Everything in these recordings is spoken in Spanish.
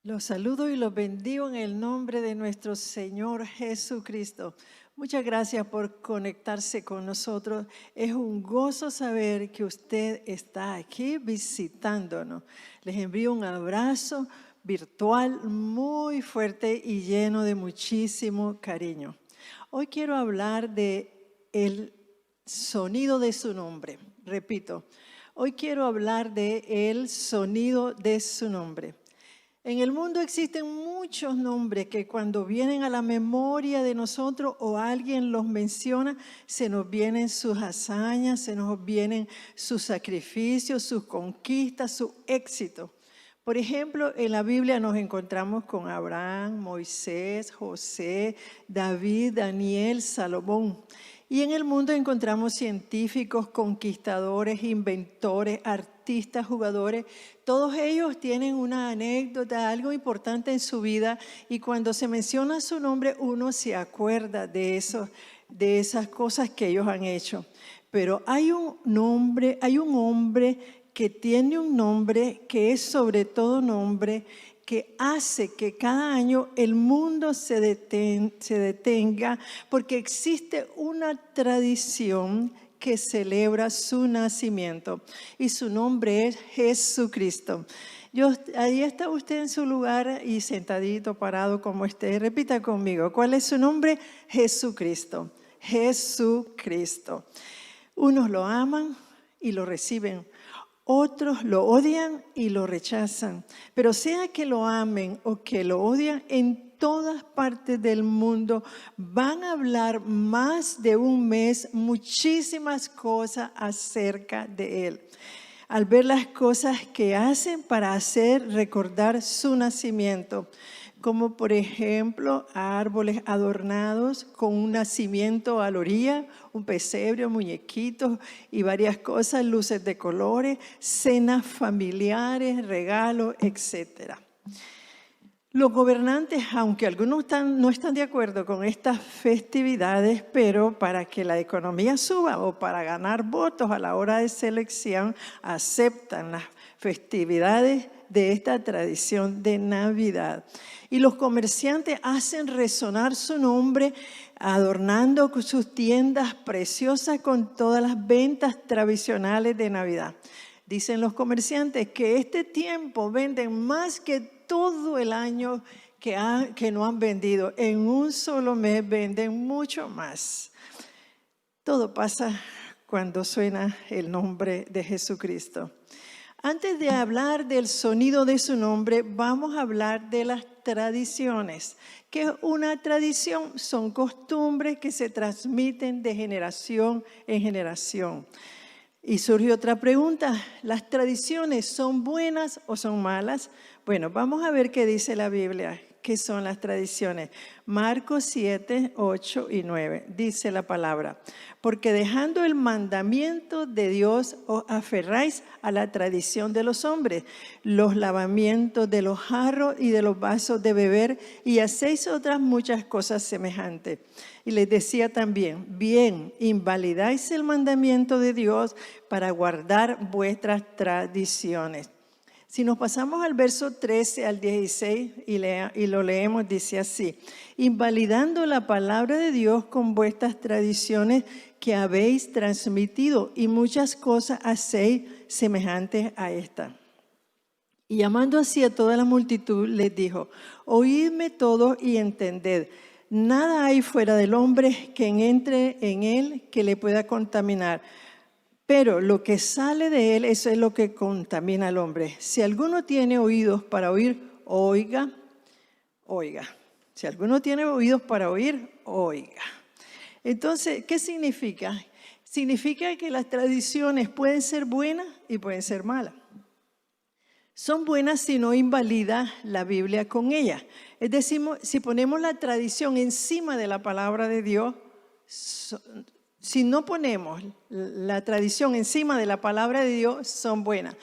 Los saludo y los bendigo en el nombre de nuestro Señor Jesucristo. Muchas gracias por conectarse con nosotros. Es un gozo saber que usted está aquí visitándonos. Les envío un abrazo virtual muy fuerte y lleno de muchísimo cariño. Hoy quiero hablar de el sonido de su nombre. Repito, hoy quiero hablar de el sonido de su nombre. En el mundo existen muchos nombres que cuando vienen a la memoria de nosotros o alguien los menciona, se nos vienen sus hazañas, se nos vienen sus sacrificios, sus conquistas, su éxito. Por ejemplo, en la Biblia nos encontramos con Abraham, Moisés, José, David, Daniel, Salomón. Y en el mundo encontramos científicos, conquistadores, inventores, artistas, jugadores. Todos ellos tienen una anécdota, algo importante en su vida, y cuando se menciona su nombre uno se acuerda de esas cosas que ellos han hecho. Pero hay un hombre que tiene un nombre que es sobre todo nombre, que hace que cada año el mundo se detenga porque existe una tradición que celebra su nacimiento y su nombre es Jesucristo. Ahí está usted en su lugar y sentadito, parado como esté. Repita conmigo, ¿cuál es su nombre? Jesucristo. Jesucristo. Unos lo aman y lo reciben. Otros lo odian y lo rechazan. Pero sea que lo amen o que lo odian, en todas partes del mundo van a hablar más de un mes muchísimas cosas acerca de Él. Al ver las cosas que hacen para hacer recordar su nacimiento, como por ejemplo árboles adornados con un nacimiento a la orilla, un pesebre, muñequitos y varias cosas, luces de colores, cenas familiares, regalos, etc. Los gobernantes, aunque algunos no están de acuerdo con estas festividades, pero para que la economía suba o para ganar votos a la hora de selección, aceptan las festividades de esta tradición de Navidad. Y los comerciantes hacen resonar su nombre adornando sus tiendas preciosas con todas las ventas tradicionales de Navidad. Dicen los comerciantes que este tiempo venden más que todo el año que no han vendido. En un solo mes venden mucho más. Todo pasa cuando suena el nombre de Jesucristo. Antes de hablar del sonido de su nombre, vamos a hablar de las tradiciones. ¿Qué es una tradición? Son costumbres que se transmiten de generación en generación. Y surge otra pregunta, ¿las tradiciones son buenas o son malas? Bueno, vamos a ver qué dice la Biblia, qué son las tradiciones. Marcos 7, 8 y 9, dice la palabra. Porque dejando el mandamiento de Dios os aferráis a la tradición de los hombres, los lavamientos de los jarros y de los vasos de beber, y hacéis otras muchas cosas semejantes. Y les decía también, bien, invalidáis el mandamiento de Dios para guardar vuestras tradiciones. Si nos pasamos al verso 13 al 16 y lo leemos, dice así: invalidando la palabra de Dios con vuestras tradiciones que habéis transmitido, y muchas cosas hacéis semejantes a esta. Y llamando así a toda la multitud, les dijo: oídme todos y entended. Nada hay fuera del hombre que entre en él que le pueda contaminar. Pero lo que sale de él, eso es lo que contamina al hombre. Si alguno tiene oídos para oír, oiga, oiga. Si alguno tiene oídos para oír, oiga. Entonces, ¿qué significa? Significa que las tradiciones pueden ser buenas y pueden ser malas. Son buenas si no invalida la Biblia con ellas. Es decir, si ponemos la tradición encima de la palabra de Dios, si no ponemos la tradición encima de la palabra de Dios, son buenas.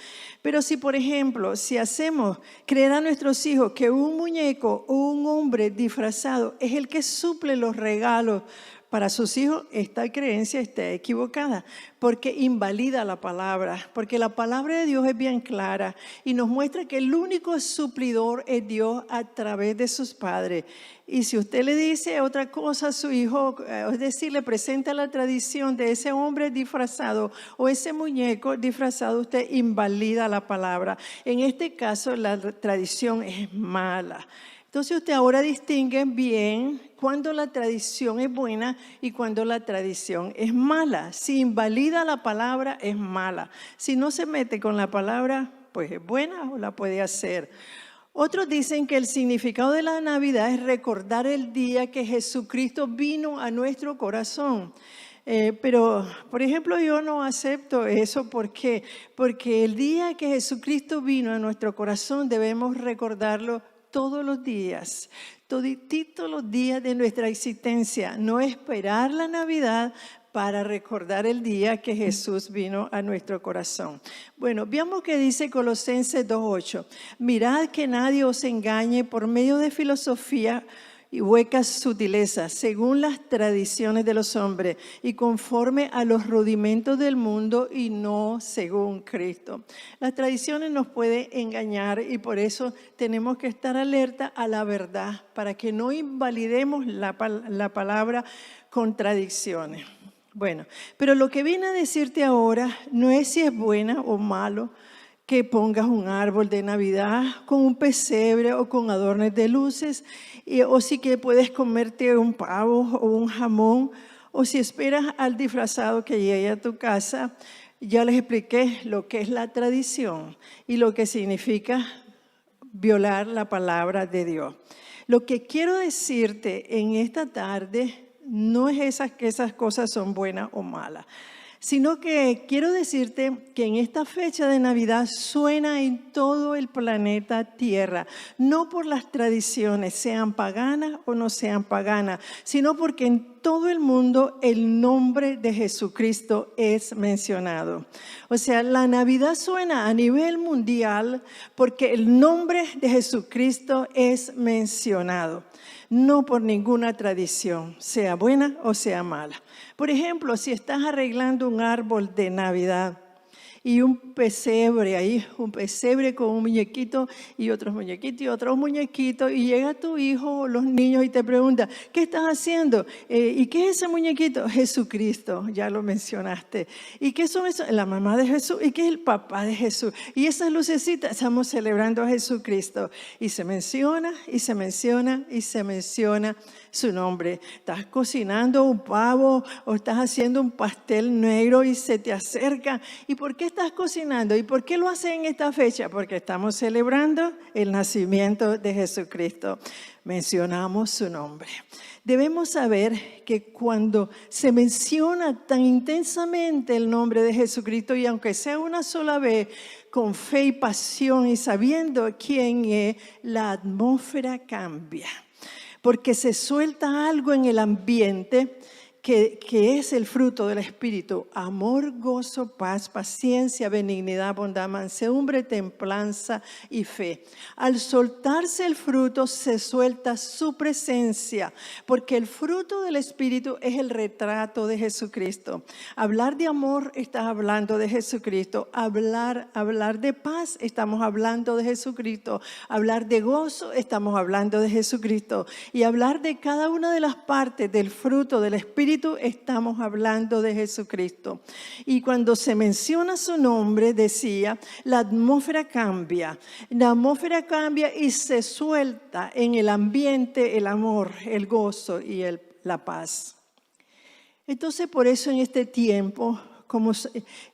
Pero si, por ejemplo, si hacemos creer a nuestros hijos que un muñeco o un hombre disfrazado es el que suple los regalos, para sus hijos, esta creencia está equivocada, porque invalida la palabra, porque la palabra de Dios es bien clara y nos muestra que el único suplidor es Dios a través de sus padres. Y si usted le dice otra cosa a su hijo, es decir, le presenta la tradición de ese hombre disfrazado o ese muñeco disfrazado, usted invalida la palabra. En este caso, la tradición es mala. Entonces usted ahora distingue bien cuando la tradición es buena y cuando la tradición es mala. Si invalida la palabra, es mala. Si no se mete con la palabra, pues es buena o la puede hacer. Otros dicen que el significado de la Navidad es recordar el día que Jesucristo vino a nuestro corazón. Pero, por ejemplo, yo no acepto eso. ¿Por qué? Porque el día que Jesucristo vino a nuestro corazón debemos recordarlo todos los días, todititos los días de nuestra existencia. No esperar la Navidad para recordar el día que Jesús vino a nuestro corazón. Bueno, veamos qué dice Colosenses 2:8. Mirad que nadie os engañe por medio de filosofía y huecas sutilezas, según las tradiciones de los hombres y conforme a los rudimentos del mundo y no según Cristo. Las tradiciones nos pueden engañar y por eso tenemos que estar alerta a la verdad para que no invalidemos la palabra contradicciones. Bueno, pero lo que viene a decirte ahora no es si es buena o malo que pongas un árbol de Navidad con un pesebre o con adornos de luces, o si que puedes comerte un pavo o un jamón, o si esperas al disfrazado que llegue a tu casa. Ya les expliqué lo que es la tradición y lo que significa violar la palabra de Dios. Lo que quiero decirte en esta tarde no es que esas cosas son buenas o malas, sino que quiero decirte que en esta fecha de Navidad suena en todo el planeta Tierra, no por las tradiciones, sean paganas o no sean paganas, sino porque en todo el mundo el nombre de Jesucristo es mencionado. O sea, la Navidad suena a nivel mundial porque el nombre de Jesucristo es mencionado. No por ninguna tradición, sea buena o sea mala. Por ejemplo, si estás arreglando un árbol de Navidad y un pesebre ahí, un pesebre con un muñequito y otros muñequitos y otros muñequitos, y llega tu hijo o los niños y te preguntan, ¿qué estás haciendo? ¿Y qué es ese muñequito? Jesucristo, ya lo mencionaste. ¿Y qué son eso? La mamá de Jesús. ¿Y qué es el papá de Jesús? Y esas lucecitas, estamos celebrando a Jesucristo. Y se menciona, y se menciona, y se menciona su nombre. Estás cocinando un pavo o estás haciendo un pastel negro y se te acerca. ¿Y por qué estás cocinando? ¿Y por qué lo haces en esta fecha? Porque estamos celebrando el nacimiento de Jesucristo. Mencionamos su nombre. Debemos saber que cuando se menciona tan intensamente el nombre de Jesucristo, y aunque sea una sola vez, con fe y pasión y sabiendo quién es, la atmósfera cambia. Porque se suelta algo en el ambiente que es el fruto del Espíritu: amor, gozo, paz, paciencia, benignidad, bondad, mansedumbre, templanza y fe. Al soltarse el fruto, se suelta su presencia, porque el fruto del Espíritu es el retrato de Jesucristo. Hablar de amor, estás hablando de Jesucristo. Hablar de paz, estamos hablando de Jesucristo. Hablar de gozo, estamos hablando de Jesucristo. Y hablar de cada una de las partes del fruto del Espíritu, estamos hablando de Jesucristo. Y cuando se menciona su nombre, decía, la atmósfera cambia. La atmósfera cambia y se suelta en el ambiente el amor, el gozo y la paz. Entonces, por eso en este tiempo, como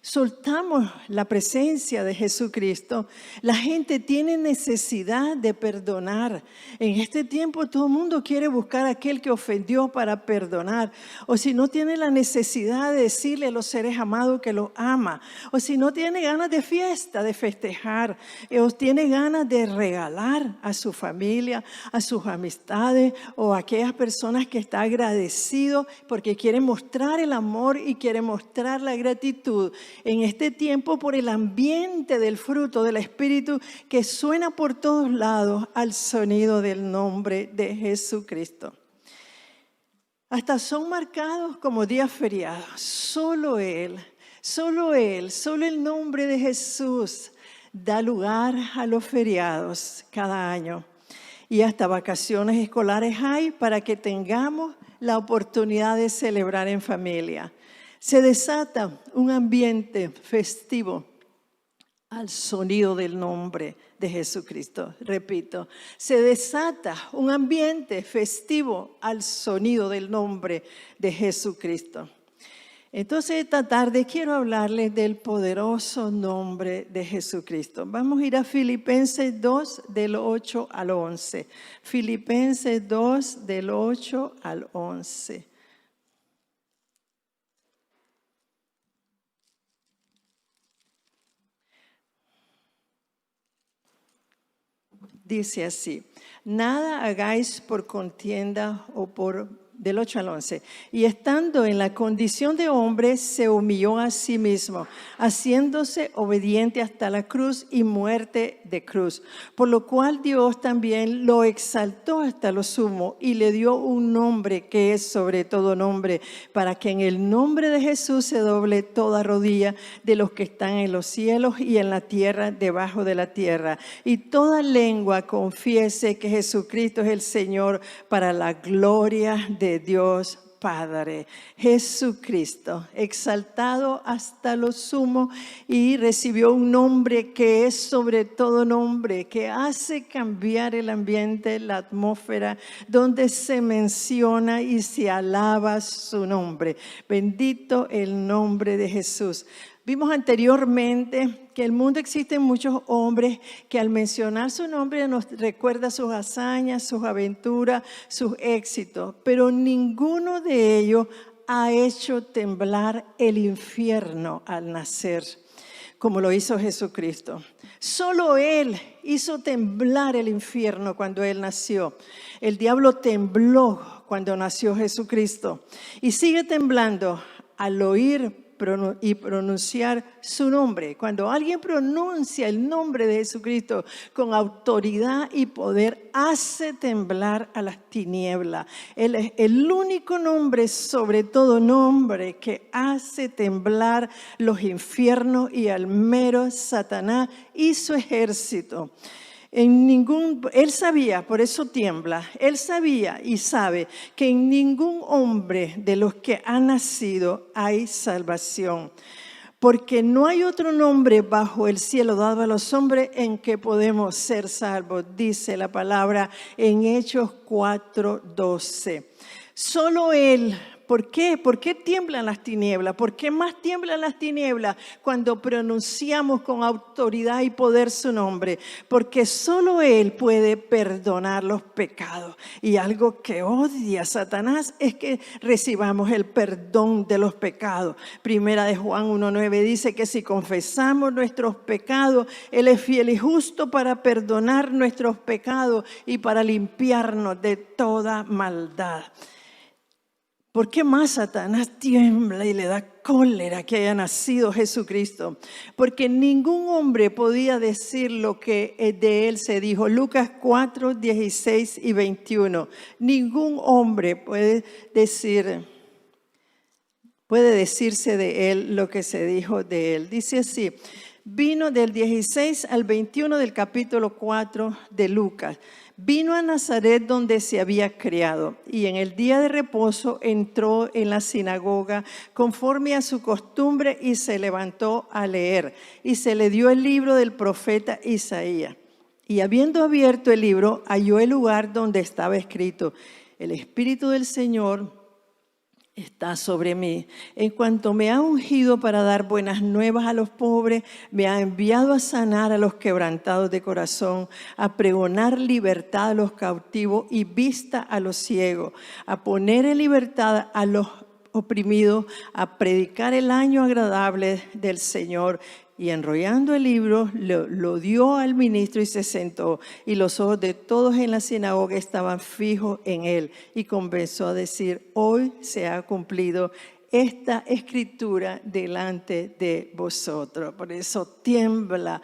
soltamos la presencia de Jesucristo, la gente tiene necesidad de perdonar. En este tiempo todo el mundo quiere buscar a aquel que ofendió para perdonar. O si no tiene la necesidad de decirle a los seres amados que los ama. O si no tiene ganas de fiesta, de festejar. O tiene ganas de regalar a su familia, a sus amistades o a aquellas personas que está agradecido porque quiere mostrar el amor y quiere mostrar la gratitud en este tiempo por el ambiente del fruto del Espíritu que suena por todos lados al sonido del nombre de Jesucristo. Hasta son marcados como días feriados. Solo Él, solo el nombre de Jesús da lugar a los feriados cada año. Y hasta vacaciones escolares hay para que tengamos la oportunidad de celebrar en familia. Se desata un ambiente festivo al sonido del nombre de Jesucristo. Repito, se desata un ambiente festivo al sonido del nombre de Jesucristo. Entonces, esta tarde quiero hablarles del poderoso nombre de Jesucristo. Vamos a ir a Filipenses 2, del 8 al 11. Filipenses 2, del 8 al 11. Dice así: nada hagáis por contienda o por, del 8 al 11, y estando en la condición de hombre, se humilló a sí mismo, haciéndose obediente hasta la cruz y muerte de cruz. Por lo cual Dios también lo exaltó hasta lo sumo y le dio un nombre que es sobre todo nombre, para que en el nombre de Jesús se doble toda rodilla de los que están en los cielos y en la tierra, debajo de la tierra, y toda lengua confiese que Jesucristo es el Señor, para la gloria de Dios Padre. Jesucristo, exaltado hasta lo sumo, y recibió un nombre que es sobre todo nombre, que hace cambiar el ambiente, la atmósfera, donde se menciona y se alaba su nombre. Bendito el nombre de Jesús. Vimos anteriormente que en el mundo existen muchos hombres que al mencionar su nombre nos recuerda sus hazañas, sus aventuras, sus éxitos, pero ninguno de ellos ha hecho temblar el infierno al nacer, como lo hizo Jesucristo. Solo Él hizo temblar el infierno cuando Él nació. El diablo tembló cuando nació Jesucristo y sigue temblando al oír y pronunciar su nombre. Cuando alguien pronuncia el nombre de Jesucristo con autoridad y poder, hace temblar a las tinieblas. Él es el único nombre, sobre todo nombre, que hace temblar los infiernos y al mero Satanás y su ejército. Él sabía, por eso tiembla, él sabía y sabe que en ningún hombre de los que ha nacido hay salvación, porque no hay otro nombre bajo el cielo dado a los hombres en que podemos ser salvos, dice la palabra en Hechos 4:12. Solo Él. ¿Por qué? ¿Por qué tiemblan las tinieblas? ¿Por qué más tiemblan las tinieblas cuando pronunciamos con autoridad y poder su nombre? Porque solo Él puede perdonar los pecados. Y algo que odia Satanás es que recibamos el perdón de los pecados. Primera de Juan 1:9 dice que si confesamos nuestros pecados, Él es fiel y justo para perdonar nuestros pecados y para limpiarnos de toda maldad. ¿Por qué más Satanás tiembla y le da cólera que haya nacido Jesucristo? Porque ningún hombre podía decir lo que de él se dijo. Lucas 4:16 y 21. Ningún hombre puede decirse de él lo que se dijo de él. Dice así, vino del 16 al 21 del capítulo 4 de Lucas. Vino a Nazaret donde se había criado y en el día de reposo entró en la sinagoga conforme a su costumbre y se levantó a leer. Y se le dio el libro del profeta Isaías. Y habiendo abierto el libro, halló el lugar donde estaba escrito: el Espíritu del Señor está sobre mí, en cuanto me ha ungido para dar buenas nuevas a los pobres, me ha enviado a sanar a los quebrantados de corazón, a pregonar libertad a los cautivos y vista a los ciegos, a poner en libertad a los oprimidos, a predicar el año agradable del Señor. Y enrollando el libro, lo dio al ministro y se sentó. Y los ojos de todos en la sinagoga estaban fijos en él. Y comenzó a decir: hoy se ha cumplido esta escritura delante de vosotros. Por eso tiembla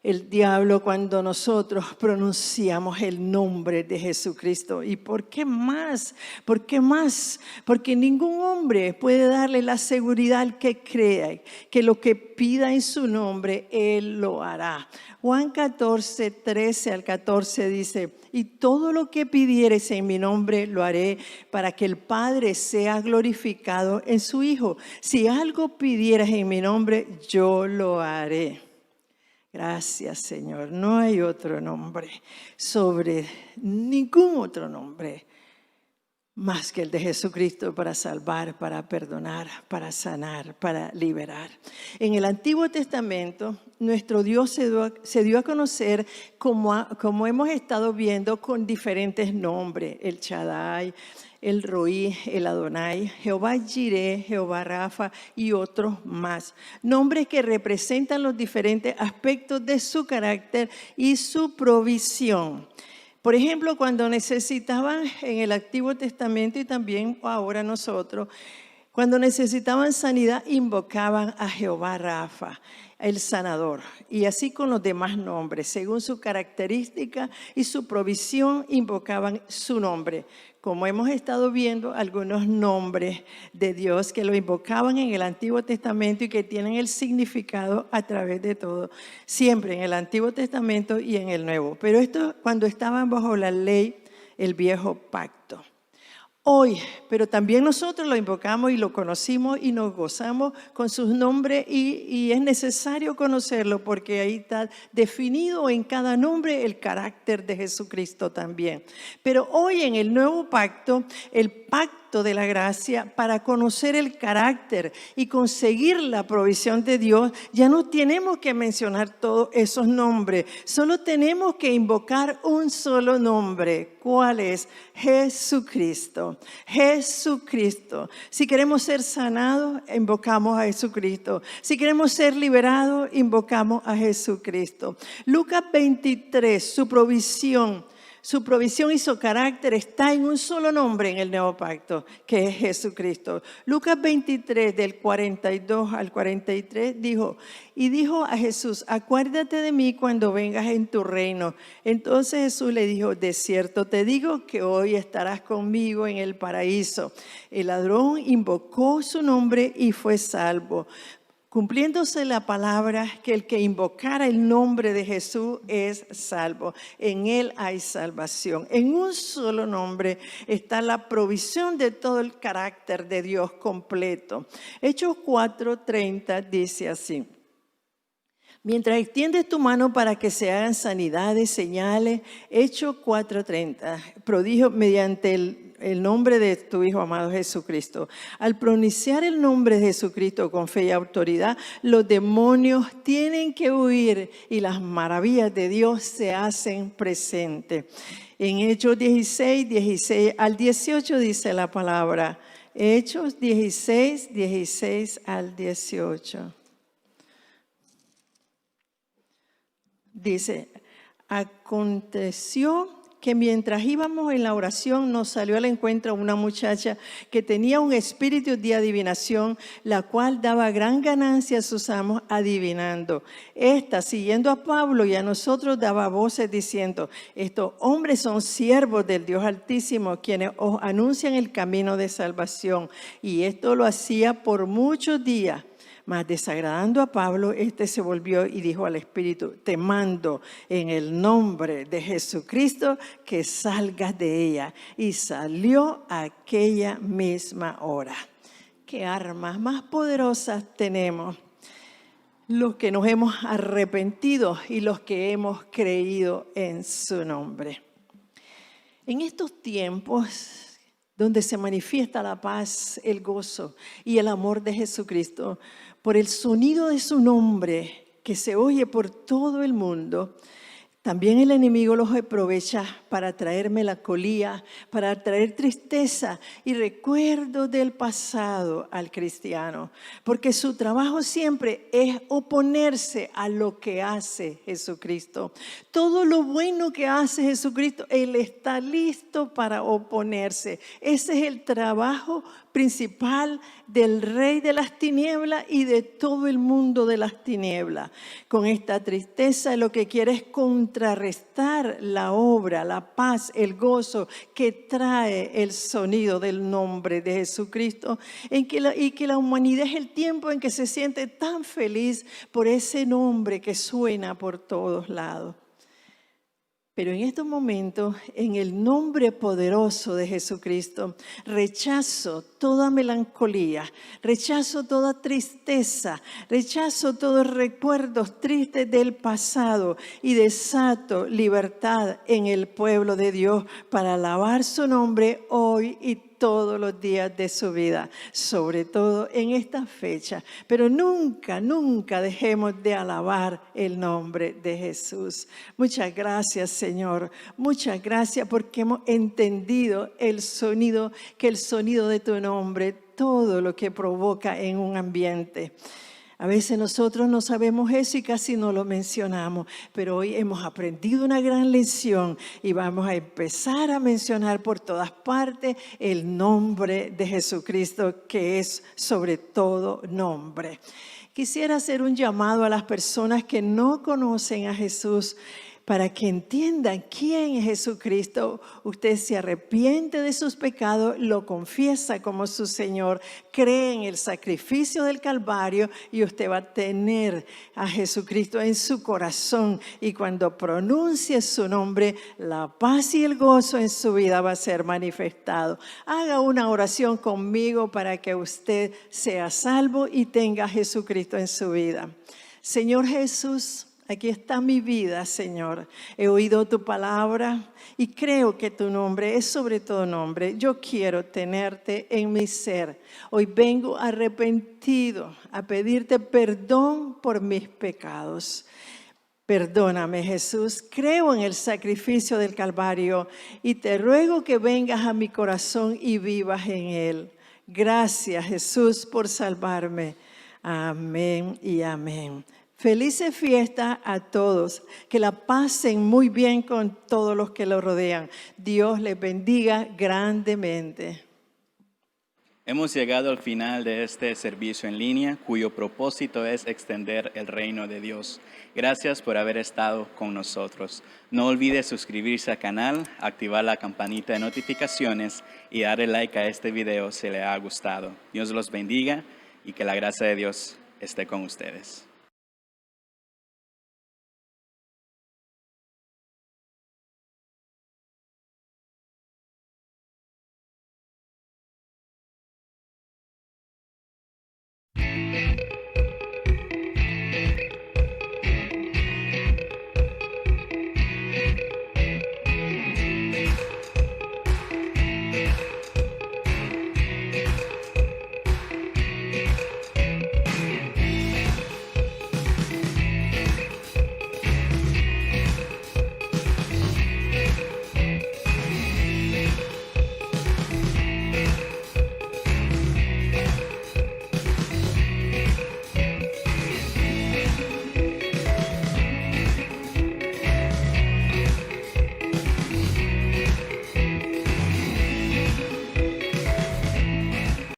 el diablo cuando nosotros pronunciamos el nombre de Jesucristo. ¿Y por qué más? ¿Por qué más? Porque ningún hombre puede darle la seguridad al que crea que lo que pida en su nombre, Él lo hará. Juan 14, 13 al 14 dice: y todo lo que pidieres en mi nombre lo haré, para que el Padre sea glorificado en su Hijo. Si algo pidieras en mi nombre, yo lo haré. Gracias, Señor. No hay otro nombre sobre ningún otro nombre más que el de Jesucristo para salvar, para perdonar, para sanar, para liberar. En el Antiguo Testamento, nuestro Dios se dio a conocer como hemos estado viendo con diferentes nombres: el Shaddai, el Roí, el Adonai, Jehová Jireh, Jehová Rafa y otros más. Nombres que representan los diferentes aspectos de su carácter y su provisión. Por ejemplo, cuando necesitaban en el Antiguo Testamento y también ahora nosotros, cuando necesitaban sanidad, invocaban a Jehová Rafa, el sanador. Y así con los demás nombres, según su característica y su provisión, invocaban su nombre. Como hemos estado viendo, algunos nombres de Dios que lo invocaban en el Antiguo Testamento y que tienen el significado a través de todo, siempre en el Antiguo Testamento y en el Nuevo. Pero esto cuando estaban bajo la ley, el viejo pacto. Hoy, pero también nosotros lo invocamos y lo conocimos y nos gozamos con sus nombres y es necesario conocerlo porque ahí está definido en cada nombre el carácter de Jesucristo también. Pero hoy en el nuevo pacto, el pacto de la gracia, para conocer el carácter y conseguir la provisión de Dios, ya no tenemos que mencionar todos esos nombres, solo tenemos que invocar un solo nombre. ¿Cuál es? Jesucristo. Jesucristo. Si queremos ser sanados, invocamos a Jesucristo. Si queremos ser liberados, invocamos a Jesucristo. Lucas 23, su provisión y su carácter está en un solo nombre en el nuevo pacto, que es Jesucristo. Lucas 23, del 42 al 43, dijo a Jesús: acuérdate de mí cuando vengas en tu reino. Entonces Jesús le dijo: de cierto te digo que hoy estarás conmigo en el paraíso. El ladrón invocó su nombre y fue salvo. Cumpliéndose la palabra que el que invocara el nombre de Jesús es salvo. En Él hay salvación. En un solo nombre está la provisión de todo el carácter de Dios completo. Hechos 4:30 dice así: mientras extiendes tu mano para que se hagan sanidades, señales. Hechos 4:30, prodigio mediante el nombre de tu Hijo amado Jesucristo. Al pronunciar el nombre de Jesucristo con fe y autoridad, los demonios tienen que huir y las maravillas de Dios se hacen presentes. En Hechos 16 al 18 dice la palabra. Hechos 16 al 18. Dice: aconteció que mientras íbamos en la oración nos salió al encuentro una muchacha que tenía un espíritu de adivinación, la cual daba gran ganancia a sus amos adivinando. Esta, siguiendo a Pablo y a nosotros, daba voces diciendo: estos hombres son siervos del Dios Altísimo, quienes os anuncian el camino de salvación. Y esto lo hacía por muchos días. Mas desagradando a Pablo, se volvió y dijo al Espíritu: te mando en el nombre de Jesucristo que salgas de ella. Y salió aquella misma hora. ¿Qué armas más poderosas tenemos los que nos hemos arrepentido y los que hemos creído en su nombre? En estos tiempos donde se manifiesta la paz, el gozo y el amor de Jesucristo, por el sonido de su nombre que se oye por todo el mundo, También el enemigo los aprovecha para traer melancolía, para traer tristeza y recuerdo del pasado al cristiano, porque su trabajo siempre es oponerse a lo que hace Jesucristo. Todo lo bueno que hace Jesucristo, Él está listo para oponerse. Ese es el trabajo principal del rey de las tinieblas y de todo el mundo de las tinieblas. Con esta tristeza lo que quiere es contrarrestar la obra, la paz, el gozo que trae el sonido del nombre de Jesucristo, y que la humanidad es el tiempo en que se siente tan feliz por ese nombre que suena por todos lados. Pero en estos momentos, en el nombre poderoso de Jesucristo, rechazo toda melancolía, rechazo toda tristeza, rechazo todos recuerdos tristes del pasado y desato libertad en el pueblo de Dios para alabar su nombre hoy y todos los días de su vida, sobre todo en esta fecha. Pero nunca, nunca dejemos de alabar el nombre de Jesús. Muchas gracias, Señor. Muchas gracias porque hemos entendido el sonido de tu nombre, todo lo que provoca en un ambiente. A veces nosotros no sabemos eso y casi no lo mencionamos, pero hoy hemos aprendido una gran lección y vamos a empezar a mencionar por todas partes el nombre de Jesucristo, que es sobre todo nombre. Quisiera hacer un llamado a las personas que no conocen a Jesús para que entiendan quién es Jesucristo. Usted se arrepiente de sus pecados, lo confiesa como su Señor, cree en el sacrificio del Calvario y usted va a tener a Jesucristo en su corazón. Y cuando pronuncie su nombre, la paz y el gozo en su vida va a ser manifestado. Haga una oración conmigo para que usted sea salvo y tenga a Jesucristo en su vida. Señor Jesús, aquí está mi vida, Señor. He oído tu palabra y creo que tu nombre es sobre todo nombre. Yo quiero tenerte en mi ser. Hoy vengo arrepentido a pedirte perdón por mis pecados. Perdóname, Jesús. Creo en el sacrificio del Calvario y te ruego que vengas a mi corazón y vivas en él. Gracias, Jesús, por salvarme. Amén y amén. Felices fiestas a todos, que la pasen muy bien con todos los que lo rodean. Dios les bendiga grandemente. Hemos llegado al final de este servicio en línea, cuyo propósito es extender el reino de Dios. Gracias por haber estado con nosotros. No olvide suscribirse al canal, activar la campanita de notificaciones y darle like a este video si le ha gustado. Dios los bendiga y que la gracia de Dios esté con ustedes.